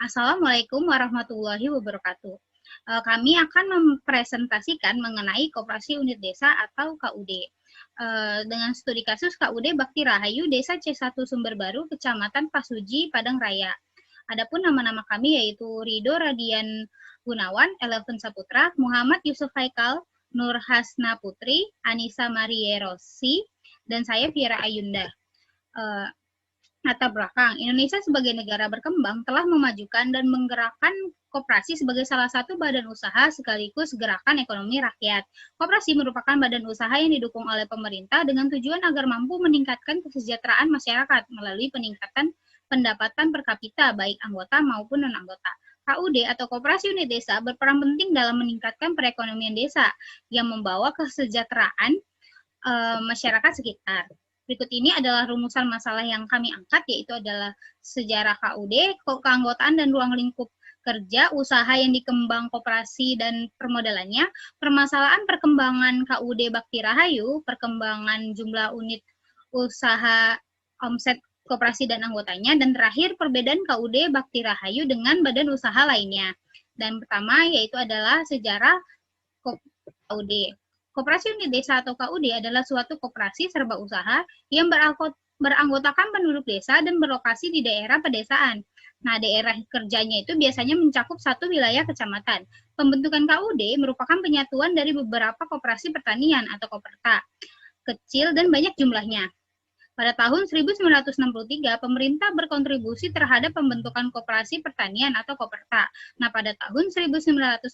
Assalamualaikum warahmatullahi wabarakatuh. Kami akan mempresentasikan mengenai Koperasi Unit Desa atau KUD. Dengan studi kasus KUD Bakti Rahayu, Desa C1 Sumber Baru, Kecamatan Pasuji, Padang Raya. Adapun nama-nama kami yaitu Rido Radian Gunawan, Eleven Saputra, Muhammad Yusuf Haikal, Nur Hasna Putri, Anissa Marierosi, dan saya Viera Ayunda. Latar belakang, Indonesia sebagai negara berkembang telah memajukan dan menggerakkan koperasi sebagai salah satu badan usaha sekaligus gerakan ekonomi rakyat. Koperasi merupakan badan usaha yang didukung oleh pemerintah dengan tujuan agar mampu meningkatkan kesejahteraan masyarakat melalui peningkatan pendapatan per kapita baik anggota maupun non-anggota. KUD atau Koperasi Unit Desa berperan penting dalam meningkatkan perekonomian desa yang membawa kesejahteraan masyarakat sekitar. Berikut ini adalah rumusan masalah yang kami angkat, yaitu adalah sejarah KUD, keanggotaan dan ruang lingkup kerja, usaha yang dikembang koperasi dan permodalannya, permasalahan perkembangan KUD Bakti Rahayu, perkembangan jumlah unit usaha, omset koperasi dan anggotanya, dan terakhir perbedaan KUD Bakti Rahayu dengan badan usaha lainnya. Dan pertama yaitu adalah sejarah KUD. Koperasi Unit Desa atau KUD adalah suatu koperasi serba usaha yang beranggotakan penduduk desa dan berlokasi di daerah pedesaan. Nah, daerah kerjanya itu biasanya mencakup satu wilayah kecamatan. Pembentukan KUD merupakan penyatuan dari beberapa koperasi pertanian atau koperta, kecil dan banyak jumlahnya. Pada tahun 1963, pemerintah berkontribusi terhadap pembentukan koperasi pertanian atau koperta. Nah, pada tahun 1966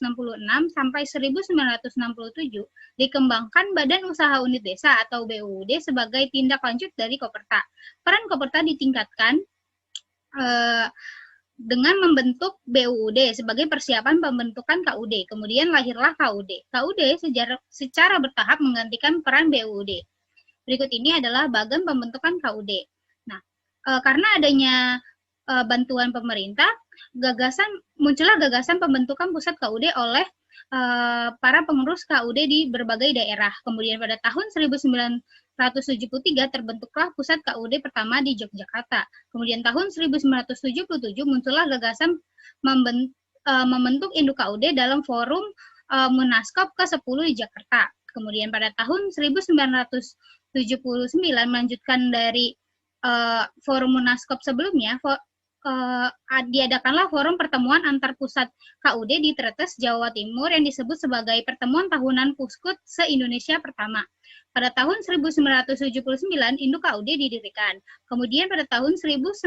sampai 1967, dikembangkan Badan Usaha Unit Desa atau BUUD sebagai tindak lanjut dari koperta. Peran koperta ditingkatkan dengan membentuk BUUD sebagai persiapan pembentukan KUD. Kemudian lahirlah KUD. KUD secara bertahap menggantikan peran BUUD. Berikut ini adalah bagan pembentukan KUD. Nah, karena adanya bantuan pemerintah, muncullah gagasan pembentukan pusat KUD oleh para pengurus KUD di berbagai daerah. Kemudian pada tahun 1973 terbentuklah pusat KUD pertama di Yogyakarta. Kemudian tahun 1977 muncullah gagasan membentuk induk KUD dalam forum Munaskop ke-10 di Jakarta. Kemudian pada tahun 1979 melanjutkan dari forum Munaskop sebelumnya, diadakanlah forum pertemuan antar pusat KUD di Tretes, Jawa Timur yang disebut sebagai Pertemuan Tahunan Puskut se-Indonesia pertama. Pada tahun 1979, induk KUD didirikan. Kemudian pada tahun 1980,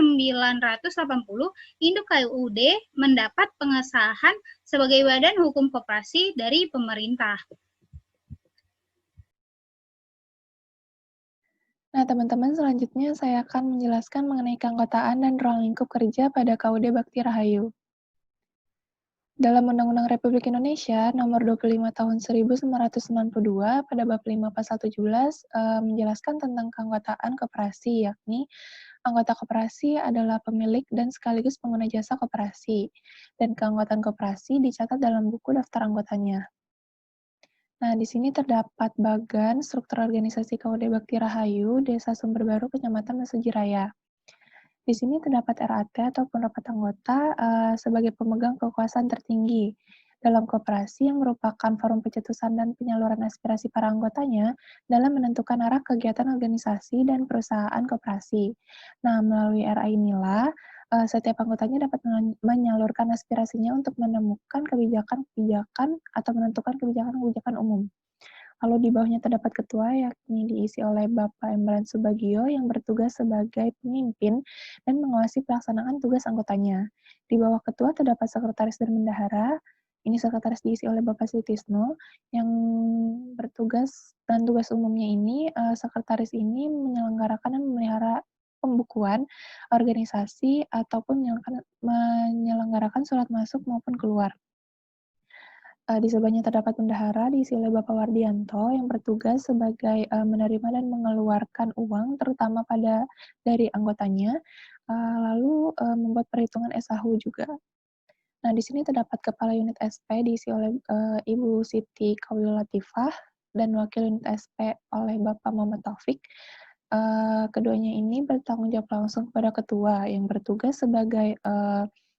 induk KUD mendapat pengesahan sebagai badan hukum koperasi dari pemerintah. Nah, teman-teman, selanjutnya saya akan menjelaskan mengenai keanggotaan dan ruang lingkup kerja pada KUD Bakti Rahayu. Dalam Undang-Undang Republik Indonesia Nomor 25 Tahun 1992 pada Bab 5 Pasal 17 menjelaskan tentang keanggotaan koperasi, yakni anggota koperasi adalah pemilik dan sekaligus pengguna jasa koperasi, dan keanggotaan koperasi dicatat dalam buku daftar anggotanya. Nah, di sini terdapat bagan struktur organisasi KUD Bakti Rahayu, Desa Sumber Baru, Kecamatan Mesuji Raya. Di sini terdapat RAT ataupun rapat anggota sebagai pemegang kekuasaan tertinggi dalam koperasi yang merupakan forum pencetusan dan penyaluran aspirasi para anggotanya dalam menentukan arah kegiatan organisasi dan perusahaan koperasi. Nah, melalui RA inilah setiap anggotanya dapat menyalurkan aspirasinya untuk menemukan kebijakan-kebijakan atau menentukan kebijakan-kebijakan umum. Lalu di bawahnya terdapat ketua, yakni diisi oleh Bapak Emran Subagio yang bertugas sebagai pemimpin dan mengawasi pelaksanaan tugas anggotanya. Di bawah ketua terdapat sekretaris dan bendahara. Ini sekretaris diisi oleh Bapak Sutisno yang bertugas, dan tugas umumnya ini, sekretaris ini menyelenggarakan dan memelihara pembukuan organisasi ataupun menyelenggarakan surat masuk maupun keluar. Di sebelahnya terdapat bendahara diisi oleh Bapak Wardianto yang bertugas sebagai menerima dan mengeluarkan uang terutama dari anggotanya, lalu membuat perhitungan SAHU juga. Nah, di sini terdapat kepala unit SP diisi oleh Ibu Siti Kaulil Latifah dan wakil unit SP oleh Bapak Muhammad Taufik. Keduanya ini bertanggung jawab langsung kepada ketua yang bertugas sebagai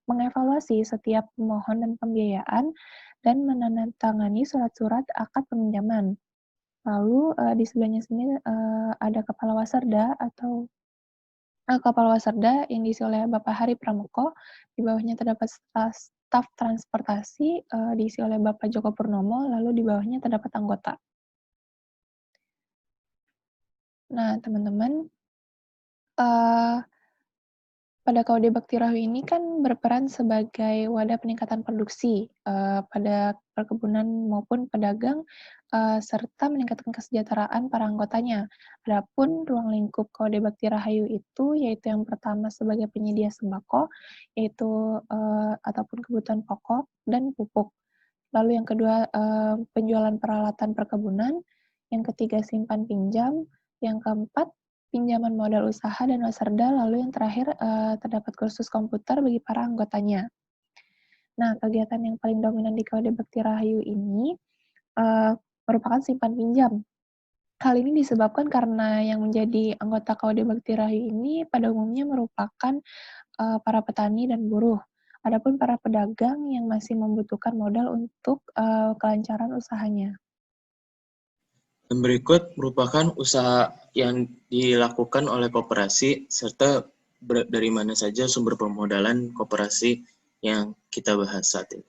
mengevaluasi setiap pemohon dan pembiayaan, dan menandatangani surat-surat akad peminjaman. Lalu di sebelahnya sini ada Kepala Wasarda atau Kepala Wasarda yang diisi oleh Bapak Hari Pramoko, di bawahnya terdapat staf transportasi diisi oleh Bapak Joko Purnomo, lalu di bawahnya terdapat anggota. Nah, teman-teman, pada KUD Bakti Rahayu ini kan berperan sebagai wadah peningkatan produksi pada perkebunan maupun pedagang, serta meningkatkan kesejahteraan para anggotanya. Adapun ruang lingkup KUD Bakti Rahayu itu, yaitu yang pertama sebagai penyedia sembako, yaitu ataupun kebutuhan pokok dan pupuk. Lalu yang kedua, penjualan peralatan perkebunan. Yang ketiga, simpan pinjam. Yang keempat, pinjaman modal usaha dan wasarda, lalu yang terakhir terdapat kursus komputer bagi para anggotanya. Nah, kegiatan yang paling dominan di KUD Bakti Rahayu ini merupakan simpan pinjam. Hal ini disebabkan karena yang menjadi anggota KUD Bakti Rahayu ini pada umumnya merupakan para petani dan buruh. Adapun para pedagang yang masih membutuhkan modal untuk kelancaran usahanya. Dan berikut merupakan usaha yang dilakukan oleh koperasi serta dari mana saja sumber permodalan koperasi yang kita bahas saat ini.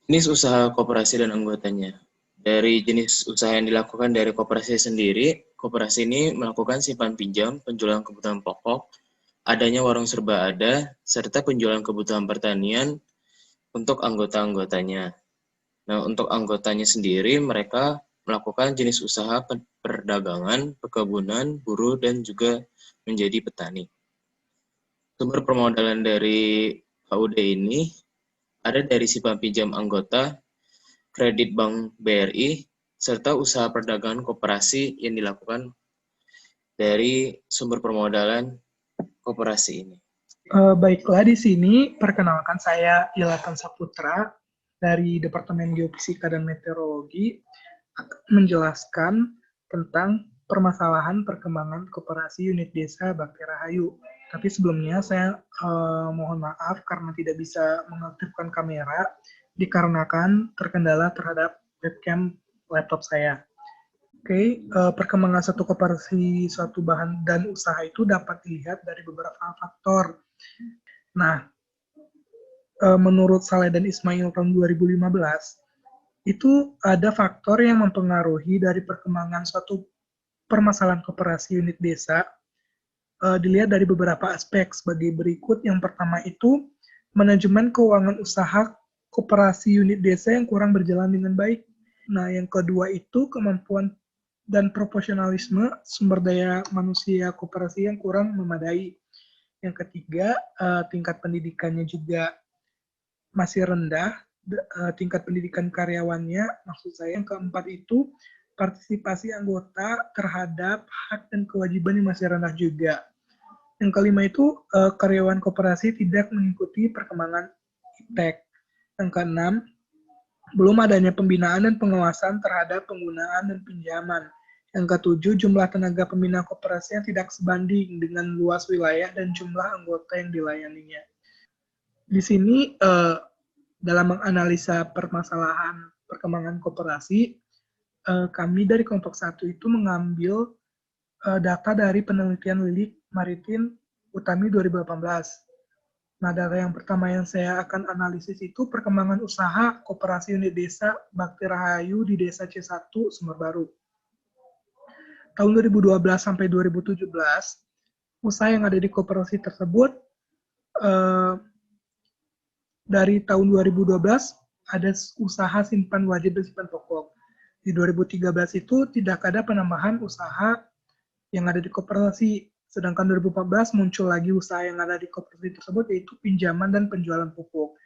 Jenis usaha koperasi dan anggotanya. Dari jenis usaha yang dilakukan dari koperasi sendiri, koperasi ini melakukan simpan pinjam, penjualan kebutuhan pokok, adanya warung serba ada, serta penjualan kebutuhan pertanian untuk anggota-anggotanya. Nah, untuk anggotanya sendiri, mereka melakukan jenis usaha perdagangan, perkebunan, buruh, dan juga menjadi petani. Sumber permodalan dari KUD ini ada dari simpan pinjam anggota, kredit bank BRI, serta usaha perdagangan koperasi yang dilakukan dari sumber permodalan koperasi ini. Baiklah, di sini perkenalkan saya Ilatan Saputra dari Departemen Geofisika dan Meteorologi menjelaskan tentang permasalahan perkembangan koperasi unit desa Bakti Rahayu. Tapi sebelumnya saya mohon maaf karena tidak bisa mengaktifkan kamera dikarenakan terkendala terhadap webcam laptop saya. Oke, perkembangan satu koperasi suatu bahan dan usaha itu dapat dilihat dari beberapa faktor. Nah, menurut Saleh dan Ismail tahun 2015, itu ada faktor yang mempengaruhi dari perkembangan suatu permasalahan koperasi unit desa, dilihat dari beberapa aspek sebagai berikut. Yang pertama itu, manajemen keuangan usaha koperasi unit desa yang kurang berjalan dengan baik. Nah, yang kedua itu kemampuan dan proporsionalisme sumber daya manusia koperasi yang kurang memadai. Yang ketiga, tingkat pendidikannya juga masih rendah, tingkat pendidikan karyawannya, maksud saya. Yang keempat itu, partisipasi anggota terhadap hak dan kewajiban yang masih rendah juga. Yang kelima itu, karyawan koperasi tidak mengikuti perkembangan iptek. Yang keenam, belum adanya pembinaan dan pengawasan terhadap penggunaan dan pinjaman. Yang ketujuh, jumlah tenaga pembina koperasi yang tidak sebanding dengan luas wilayah dan jumlah anggota yang dilayaninya. Di sini, dalam menganalisa permasalahan perkembangan koperasi, kami dari kelompok 1 itu mengambil data dari penelitian Lilik Maritim Utami 2018. Nah, data yang pertama yang saya akan analisis itu perkembangan usaha koperasi unit desa Bakti Rahayu di Desa C1 Sumber Baru. Tahun 2012 sampai 2017, usaha yang ada di koperasi tersebut dari tahun 2012 ada usaha simpan wajib dan simpan pokok. Di 2013 itu tidak ada penambahan usaha yang ada di koperasi. Sedangkan 2014 muncul lagi usaha yang ada di koperasi tersebut, yaitu pinjaman dan penjualan pupuk.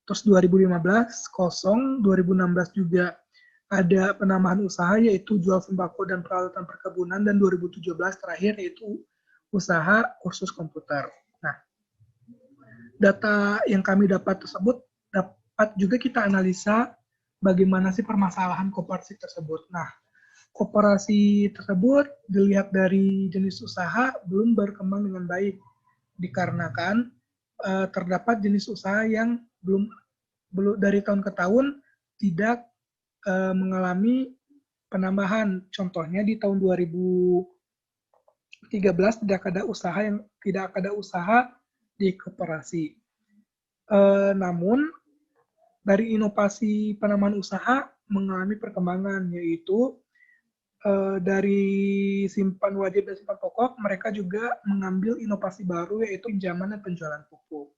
Terus 2015 kosong, 2016 juga ada penambahan usaha yaitu jual sembako dan peralatan perkebunan, dan 2017 terakhir yaitu usaha kursus komputer. Nah, data yang kami dapat tersebut dapat juga kita analisa bagaimana sih permasalahan koperasi tersebut. Nah, koperasi tersebut dilihat dari jenis usaha belum berkembang dengan baik. dikarenakan terdapat jenis usaha yang belum dari tahun ke tahun tidak mengalami penambahan. Contohnya di tahun 2013 tidak ada usaha di koperasi. Namun dari inovasi penambahan usaha mengalami perkembangan, yaitu dari simpan wajib dan simpan pokok, mereka juga mengambil inovasi baru, yaitu pinjaman dan penjualan pupuk.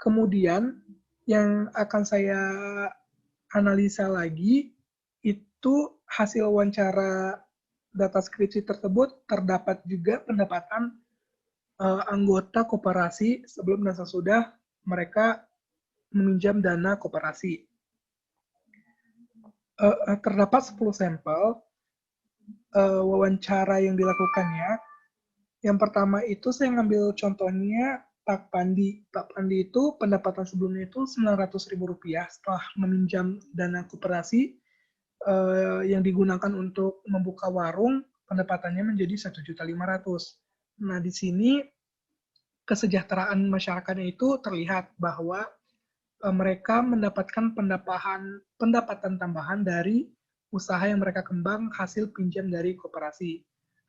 Kemudian yang akan saya analisa lagi, itu hasil wawancara data skripsi tersebut terdapat juga pendapatan anggota koperasi sebelum dan sesudah mereka meminjam dana koperasi. Terdapat 10 sampel wawancara yang dilakukannya. Yang pertama itu saya ngambil contohnya Pak Pandi. Pak Pandi itu pendapatan sebelumnya itu Rp900.000 setelah meminjam dana koperasi yang digunakan untuk membuka warung, pendapatannya menjadi Rp1.500.000. Nah, di sini kesejahteraan masyarakatnya itu terlihat bahwa mereka mendapatkan pendapatan tambahan dari usaha yang mereka kembang hasil pinjam dari koperasi.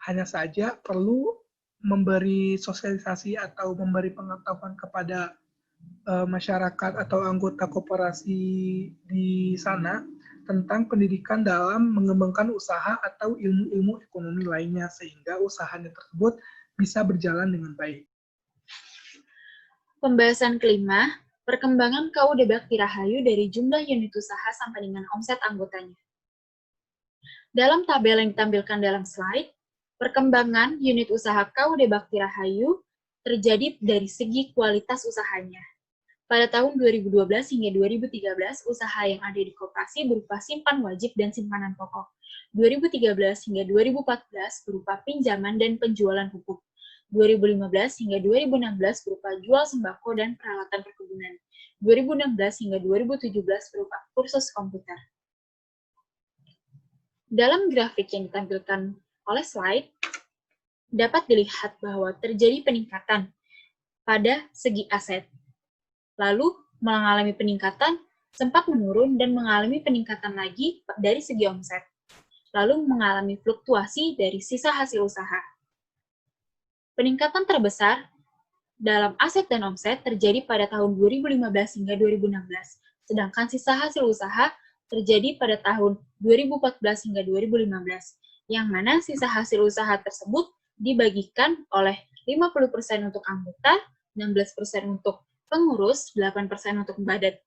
Hanya saja perlu memberi sosialisasi atau memberi pengetahuan kepada masyarakat atau anggota koperasi di sana tentang pendidikan dalam mengembangkan usaha atau ilmu-ilmu ekonomi lainnya sehingga usahanya tersebut bisa berjalan dengan baik. Pembahasan kelima, perkembangan KUD Bakti Rahayu dari jumlah unit usaha sampai dengan omset anggotanya. Dalam tabel yang ditampilkan dalam slide, perkembangan unit usaha KUD Bakti Rahayu terjadi dari segi kualitas usahanya. Pada tahun 2012 hingga 2013, usaha yang ada di koperasi berupa simpan wajib dan simpanan pokok. 2013 hingga 2014 berupa pinjaman dan penjualan pupuk. 2015 hingga 2016 berupa jual sembako dan peralatan perkebunan. 2016 hingga 2017 berupa kursus komputer. Dalam grafik yang ditampilkan oleh slide, dapat dilihat bahwa terjadi peningkatan pada segi aset. Lalu mengalami peningkatan, sempat menurun dan mengalami peningkatan lagi dari segi omset. Lalu mengalami fluktuasi dari sisa hasil usaha. Peningkatan terbesar dalam aset dan omset terjadi pada tahun 2015 hingga 2016, sedangkan sisa hasil usaha terjadi pada tahun 2014 hingga 2015, yang mana sisa hasil usaha tersebut dibagikan oleh 50% untuk anggota, 16% untuk pengurus, 8%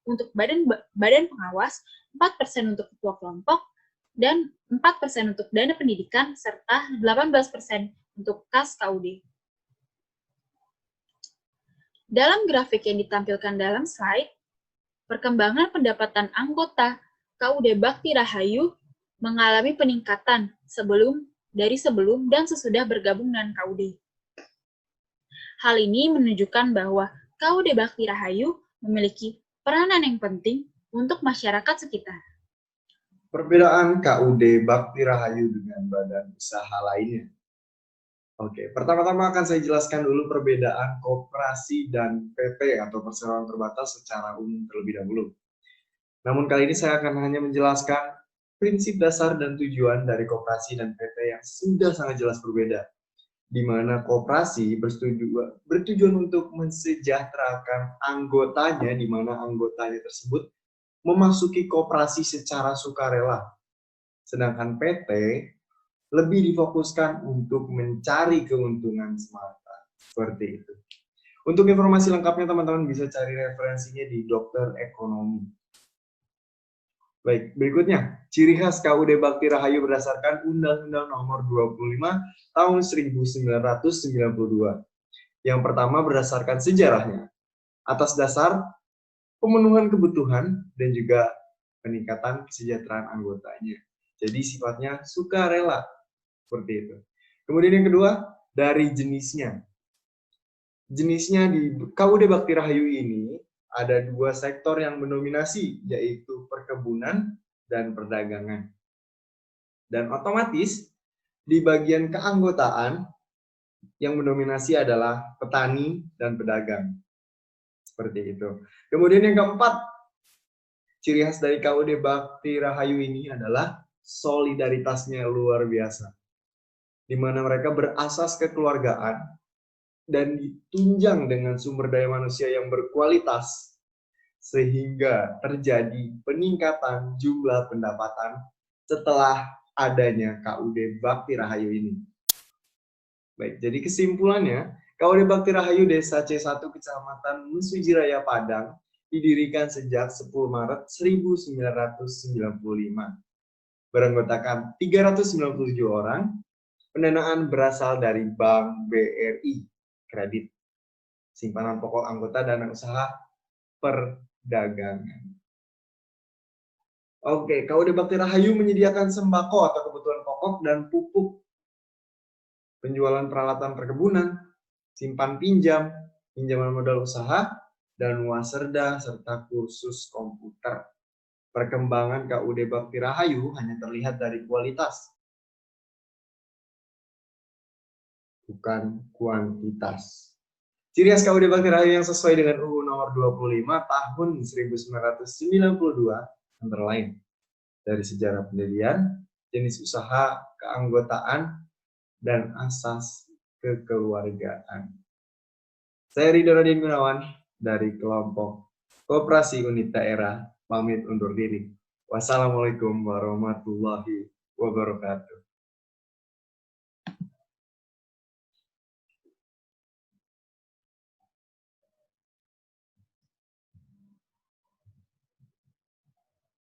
untuk badan pengawas, 4% untuk ketua kelompok, dan 4% untuk dana pendidikan, serta 18% untuk kas KUD. Dalam grafik yang ditampilkan dalam slide, perkembangan pendapatan anggota KUD Bakti Rahayu mengalami peningkatan dari sebelum dan sesudah bergabung dengan KUD. Hal ini menunjukkan bahwa KUD Bakti Rahayu memiliki peranan yang penting untuk masyarakat sekitar. Perbedaan KUD Bakti Rahayu dengan badan usaha lainnya. Oke, pertama-tama akan saya jelaskan dulu perbedaan koperasi dan PT atau perseroan terbatas secara umum terlebih dahulu. Namun kali ini saya akan hanya menjelaskan prinsip dasar dan tujuan dari koperasi dan PT yang sudah sangat jelas berbeda, di mana koperasi bertujuan untuk mensejahterakan anggotanya, di mana anggotanya tersebut memasuki koperasi secara sukarela. Sedangkan PT lebih difokuskan untuk mencari keuntungan semata. Seperti itu. Untuk informasi lengkapnya teman-teman bisa cari referensinya di Dokter Ekonomi. Baik, berikutnya, ciri khas KUD Bakti Rahayu berdasarkan Undang-Undang Nomor 25 Tahun 1992. Yang pertama berdasarkan sejarahnya, atas dasar pemenuhan kebutuhan dan juga peningkatan kesejahteraan anggotanya. Jadi sifatnya sukarela, seperti itu. Kemudian yang kedua, dari jenisnya. Jenisnya di KUD Bakti Rahayu ini ada dua sektor yang mendominasi, yaitu perkebunan dan perdagangan. Dan otomatis, di bagian keanggotaan, yang mendominasi adalah petani dan pedagang. Seperti itu. Kemudian yang keempat, ciri khas dari KUD Bakti Rahayu ini adalah solidaritasnya luar biasa. Di mana mereka berasas kekeluargaan dan ditunjang dengan sumber daya manusia yang berkualitas sehingga terjadi peningkatan jumlah pendapatan setelah adanya KUD Bakti Rahayu ini. Baik, jadi kesimpulannya, KUD Bakti Rahayu Desa C1 Kecamatan Mesuji Raya Padang didirikan sejak 10 Maret 1995. Beranggotakan 397 orang, pendanaan berasal dari Bank BRI, kredit, simpanan pokok anggota dana usaha perdagangan. Oke, KUD Bakti Rahayu menyediakan sembako atau kebutuhan pokok dan pupuk, penjualan peralatan perkebunan, simpan pinjam, pinjaman modal usaha, dan waserda serta kursus komputer. Perkembangan KUD Bakti Rahayu hanya terlihat dari kualitas, bukan kuantitas. Ciri khas KUD Bakti Rahayu yang sesuai dengan UU nomor 25 tahun 1992 antara lain dari sejarah pendirian, jenis usaha, keanggotaan, dan asas kekeluargaan. Saya Ridho Radin Gunawan dari kelompok Koperasi Unit Daerah pamit undur diri. Wassalamualaikum warahmatullahi wabarakatuh.